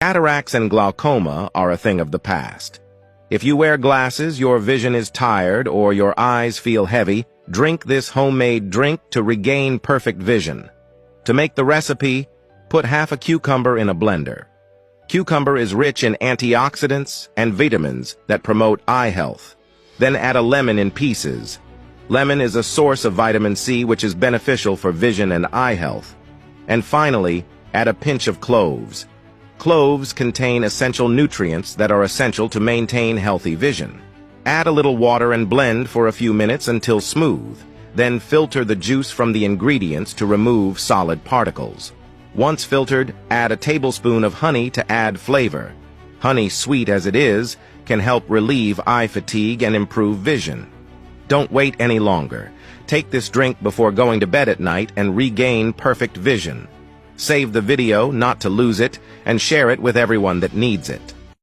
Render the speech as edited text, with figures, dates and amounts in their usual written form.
Cataracts and glaucoma are a thing of the past. If you wear glasses, your vision is tired, or your eyes feel heavy, drink this homemade drink to regain perfect vision. To make the recipe, put half a cucumber in a blender. Cucumber is rich in antioxidants and vitamins that promote eye health. Then add a lemon in pieces. Lemon is a source of vitamin C, which is beneficial for vision and eye health. And finally, add a pinch of cloves. Cloves contain essential nutrients that are essential to maintain healthy vision. Add a little water and blend for a few minutes until smooth. Then filter the juice from the ingredients to remove solid particles. Once filtered, add a tablespoon of honey to add flavor. Honey, sweet as it is, can help relieve eye fatigue and improve vision. Don't wait any longer. Take this drink before going to bed at night and regain perfect vision. Save the video not to lose it and share it with everyone that needs it.